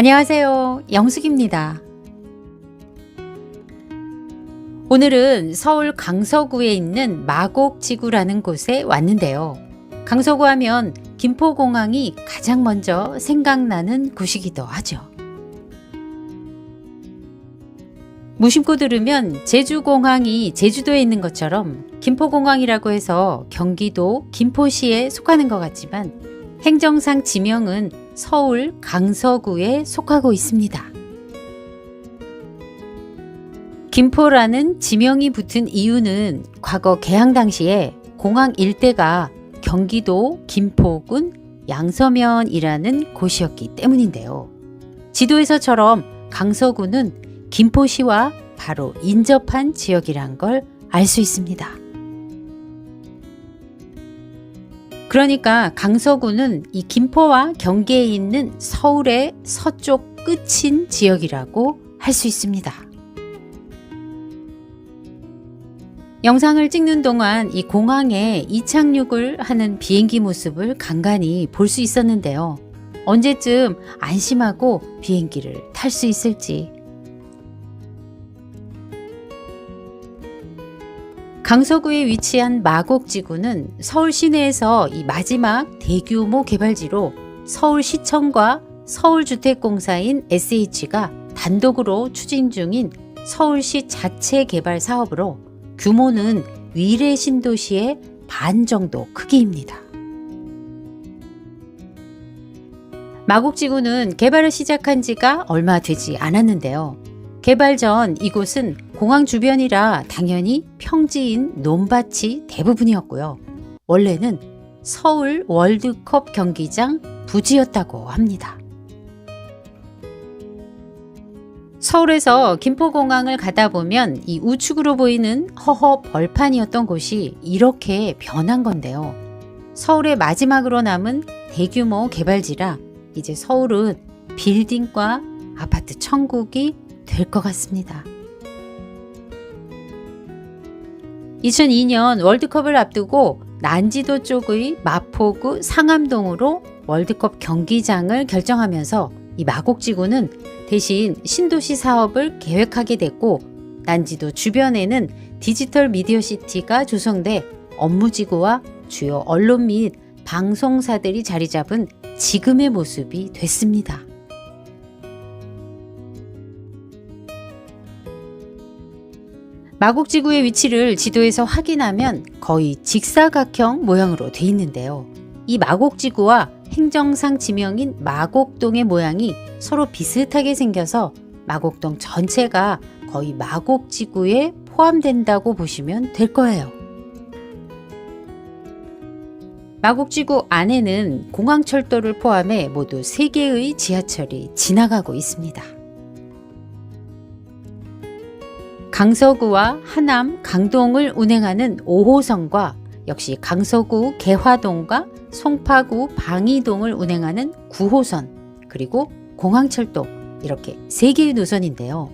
안녕하세요. 영숙입니다. 오늘은 서울 강서구에 있는 마곡지구라는 곳에 왔는데요. 강서구 하면 김포공항이 가장 먼저 생각나는 곳이기도 하죠. 무심코 들으면 제주공항이 제주도에 있는 것처럼 김포공항이라고 해서 경기도 김포시에 속하는 것 같지만 행정상 지명은 서울 강서구에 속하고 있습니다. 김포라는 지명이 붙은 이유는 과거 개항 당시에 공항 일대가 경기도 김포군 양서면이라는 곳이었기 때문인데요. 지도에서처럼 강서구는 김포시와 바로 인접한 지역이란 걸 알 수 있습니다. 그러니까 강서구는 이 김포와 경계에 있는 서울의 서쪽 끝인 지역이라고 할 수 있습니다. 영상을 찍는 동안 이 공항에 이착륙을 하는 비행기 모습을 간간히 볼 수 있었는데요. 언제쯤 안심하고 비행기를 탈 수 있을지. 강서구에 위치한 마곡지구는 서울 시내에서 이 마지막 대규모 개발지로 서울시청과 서울주택공사인 SH가 단독으로 추진 중인 서울시 자체 개발 사업으로 규모는 위례 신도시의 반 정도 크기입니다. 마곡지구는 개발을 시작한 지가 얼마 되지 않았는데요. 개발 전 이곳은 공항 주변이라 당연히 평지인 논밭이 대부분이었고요. 원래는 서울 월드컵 경기장 부지였다고 합니다. 서울에서 김포공항을 가다 보면 이 우측으로 보이는 허허 벌판이었던 곳이 이렇게 변한 건데요. 서울의 마지막으로 남은 대규모 개발지라 이제 서울은 빌딩과 아파트 천국이 될 것 같습니다. 2002년 월드컵을 앞두고 난지도 쪽의 마포구 상암동으로 월드컵 경기장을 결정하면서 이 마곡지구는 대신 신도시 사업을 계획하게 됐고 난지도 주변에는 디지털 미디어시티가 조성돼 업무지구와 주요 언론 및 방송사들이 자리 잡은 지금의 모습이 됐습니다. 마곡지구의 위치를 지도에서 확인하면 거의 직사각형 모양으로 돼 있는데요. 이 마곡지구와 행정상 지명인 마곡동의 모양이 서로 비슷하게 생겨서 마곡동 전체가 거의 마곡지구에 포함된다고 보시면 될 거예요. 마곡지구 안에는 공항철도를 포함해 모두 3개의 지하철이 지나가고 있습니다. 강서구와 하남, 강동을 운행하는 5호선과 역시 강서구 개화동과 송파구 방이동을 운행하는 9호선 그리고 공항철도 이렇게 3개의 노선인데요.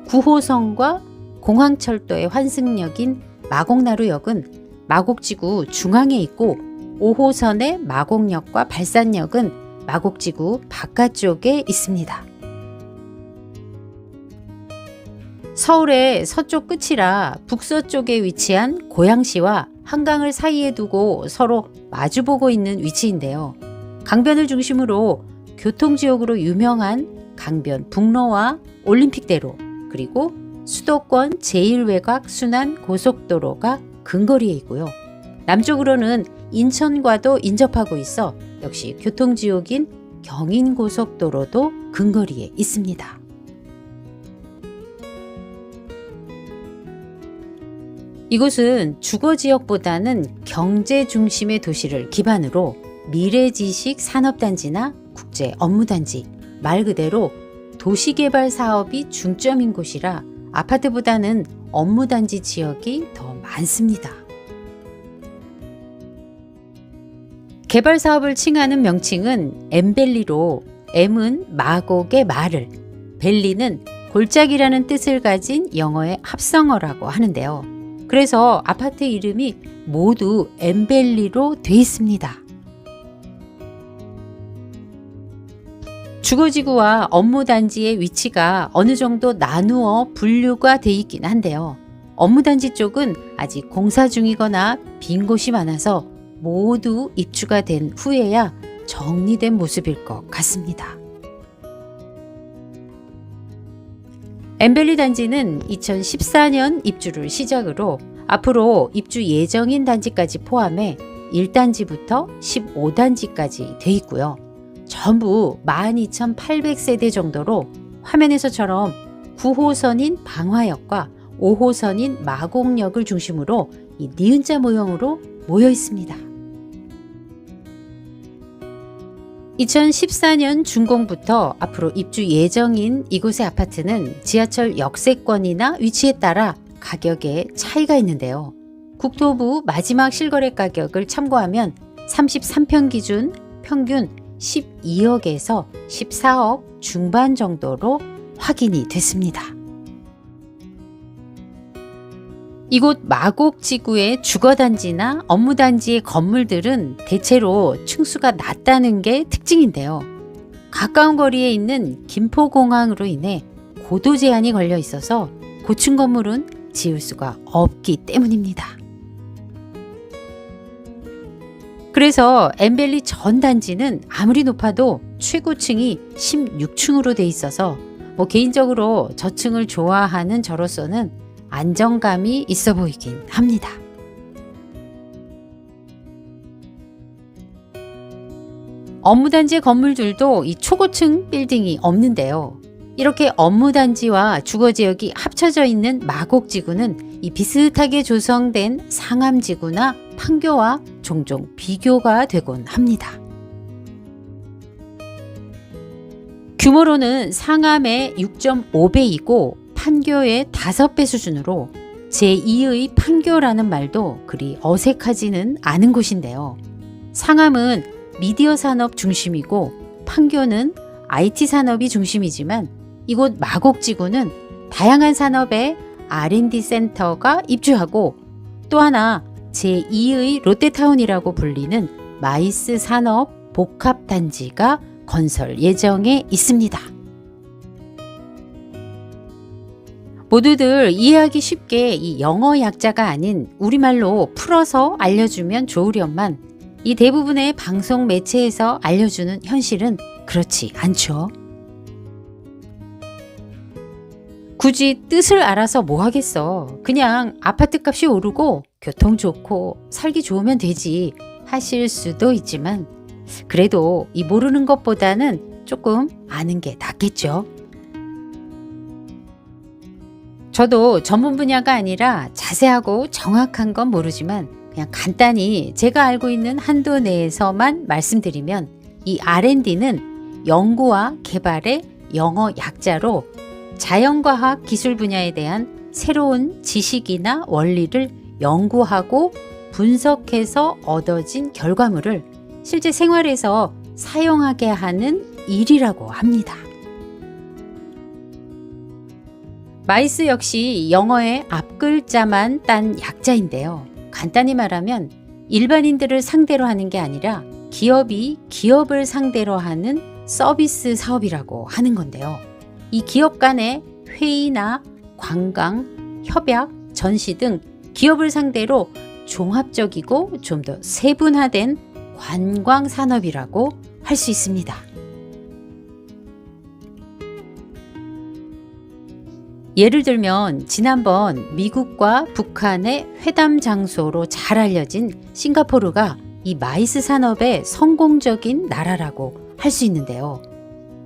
9호선과 공항철도의 환승역인 마곡나루역은 마곡지구 중앙에 있고 5호선의 마곡역과 발산역은 마곡지구 바깥쪽에 있습니다. 서울의 서쪽 끝이라 북서쪽에 위치한 고양시와 한강을 사이에 두고 서로 마주보고 있는 위치인데요. 강변을 중심으로 교통지역으로 유명한 강변 북로와 올림픽대로 그리고 수도권 제1외곽 순환 고속도로가 근거리에 있고요. 남쪽으로는 인천과도 인접하고 있어 역시 교통지역인 경인고속도로도 근거리에 있습니다. 이곳은 주거지역보다는 경제 중심의 도시를 기반으로 미래지식 산업단지나 국제업무단지, 말 그대로 도시개발 사업이 중점인 곳이라 아파트보다는 업무단지 지역이 더 많습니다. 개발 사업을 칭하는 명칭은 엠밸리로 M은 마곡의 마를, 밸리는 골짜기라는 뜻을 가진 영어의 합성어라고 하는데요. 그래서 아파트 이름이 모두 엠밸리로 돼 있습니다. 주거지구와 업무단지의 위치가 어느 정도 나누어 분류가 돼 있긴 한데요. 업무단지 쪽은 아직 공사 중이거나 빈 곳이 많아서 모두 입주가 된 후에야 정리된 모습일 것 같습니다. 엠벨리 단지는 2014년 입주를 시작으로 앞으로 입주 예정인 단지까지 포함해 1단지부터 15단지까지 돼 있고요. 전부 12,800세대 정도로 화면에서처럼 9호선인 방화역과 5호선인 마곡역을 중심으로 이 니은자 모형으로 모여 있습니다. 2014년 준공부터 앞으로 입주 예정인 이곳의 아파트는 지하철 역세권이나 위치에 따라 가격에 차이가 있는데요. 국토부 마지막 실거래 가격을 참고하면 33평 기준 평균 12억에서 14억 중반 정도로 확인이 됐습니다. 이곳 마곡지구의 주거단지나 업무단지의 건물들은 대체로 층수가 낮다는 게 특징인데요. 가까운 거리에 있는 김포공항으로 인해 고도 제한이 걸려 있어서 고층 건물은 지을 수가 없기 때문입니다. 그래서 엠벨리 전 단지는 아무리 높아도 최고층이 16층으로 돼 있어서 개인적으로 저층을 좋아하는 저로서는 안정감이 있어 보이긴 합니다. 업무단지의 건물들도 이 초고층 빌딩이 없는데요. 이렇게 업무단지와 주거지역이 합쳐져 있는 마곡지구는 이 비슷하게 조성된 상암지구나 판교와 종종 비교가 되곤 합니다. 규모로는 상암의 6.5배이고 판교의 5배 수준으로 제2의 판교라는 말도 그리 어색하지는 않은 곳인데요. 상암은 미디어 산업 중심이고 판교는 IT 산업이 중심이지만 이곳 마곡지구는 다양한 산업의 R&D 센터가 입주하고 또 하나 제2의 롯데타운이라고 불리는 마이스 산업 복합단지가 건설 예정에 있습니다. 모두들 이해하기 쉽게 이 영어 약자가 아닌 우리말로 풀어서 알려주면 좋으련만 이 대부분의 방송 매체에서 알려주는 현실은 그렇지 않죠. 굳이 뜻을 알아서 뭐 하겠어. 그냥 아파트 값이 오르고 교통 좋고 살기 좋으면 되지 하실 수도 있지만 그래도 이 모르는 것보다는 조금 아는 게 낫겠죠. 저도 전문 분야가 아니라 자세하고 정확한 건 모르지만 그냥 간단히 제가 알고 있는 한도 내에서만 말씀드리면 이 R&D는 연구와 개발의 영어 약자로 자연과학 기술 분야에 대한 새로운 지식이나 원리를 연구하고 분석해서 얻어진 결과물을 실제 생활에서 사용하게 하는 일이라고 합니다. 마이스 역시 영어의 앞글자만 딴 약자인데요. 간단히 말하면 일반인들을 상대로 하는 게 아니라 기업이 기업을 상대로 하는 서비스 사업이라고 하는 건데요. 이 기업 간의 회의나 관광, 협약, 전시 등 기업을 상대로 종합적이고 좀 더 세분화된 관광 산업이라고 할 수 있습니다. 예를 들면 지난번 미국과 북한의 회담 장소로 잘 알려진 싱가포르가 이 마이스 산업의 성공적인 나라라고 할 수 있는데요.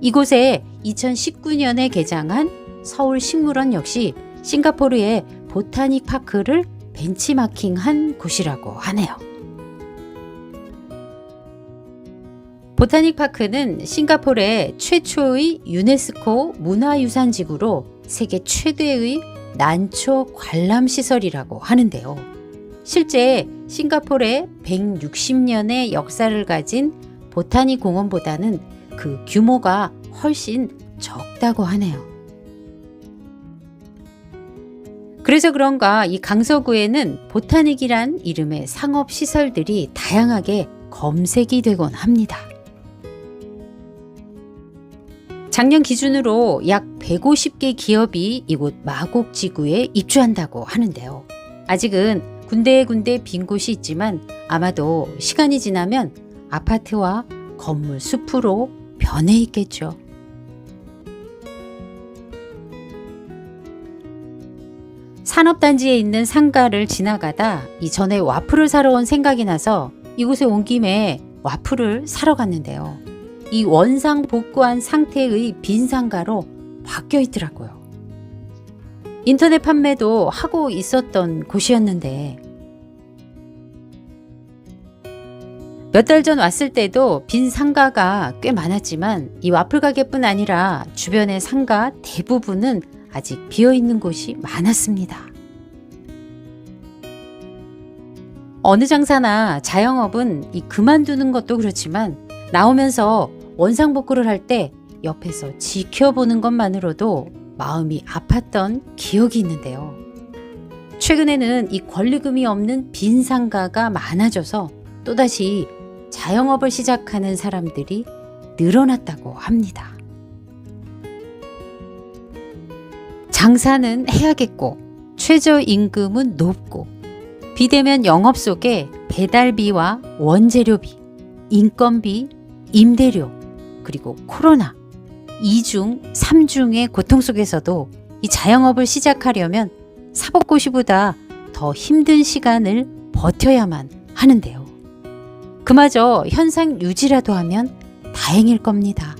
이곳에 2019년에 개장한 서울식물원 역시 싱가포르의 보타닉 파크를 벤치마킹한 곳이라고 하네요. 보타닉 파크는 싱가포르의 최초의 유네스코 문화유산지구로 세계 최대의 난초 관람 시설이라고 하는데요. 실제 싱가포르의 160년의 역사를 가진 보타닉 공원보다는 그 규모가 훨씬 적다고 하네요. 그래서 그런가 이 강서구에는 보타닉이란 이름의 상업시설들이 다양하게 검색이 되곤 합니다. 작년 기준으로 약 150개 기업이 이곳 마곡지구에 입주한다고 하는데요. 아직은 군데군데 빈 곳이 있지만 아마도 시간이 지나면 아파트와 건물 숲으로 변해 있겠죠. 산업단지에 있는 상가를 지나가다 이전에 와플을 사러 온 생각이 나서 이곳에 온 김에 와플을 사러 갔는데요. 이 원상복구한 상태의 빈 상가로 바뀌어 있더라고요. 인터넷 판매도 하고 있었던 곳이었는데 몇 달 전 왔을 때도 빈 상가가 꽤 많았지만 이 와플 가게뿐 아니라 주변의 상가 대부분은 아직 비어있는 곳이 많았습니다. 어느 장사나 자영업은 이 그만두는 것도 그렇지만 나오면서 원상복구를 할 때 옆에서 지켜보는 것만으로도 마음이 아팠던 기억이 있는데요. 최근에는 이 권리금이 없는 빈 상가가 많아져서 또다시 자영업을 시작하는 사람들이 늘어났다고 합니다. 장사는 해야겠고 최저임금은 높고 비대면 영업 속에 배달비와 원재료비, 인건비, 임대료, 그리고 코로나 이중, 삼중의 고통 속에서도 이 자영업을 시작하려면 사법고시보다 더 힘든 시간을 버텨야만 하는데요. 그마저 현상 유지라도 하면 다행일 겁니다.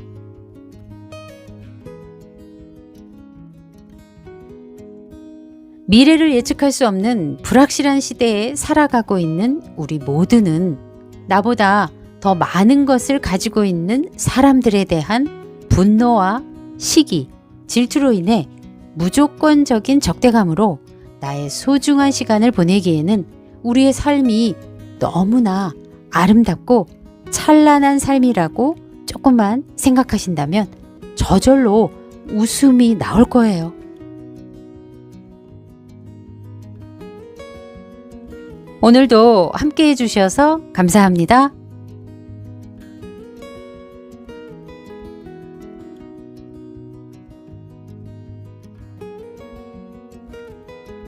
미래를 예측할 수 없는 불확실한 시대에 살아가고 있는 우리 모두는 나보다 더 많은 것을 가지고 있는 사람들에 대한 분노와 시기, 질투로 인해 무조건적인 적대감으로 나의 소중한 시간을 보내기에는 우리의 삶이 너무나 아름답고 찬란한 삶이라고 조금만 생각하신다면 저절로 웃음이 나올 거예요. 오늘도 함께 해주셔서 감사합니다.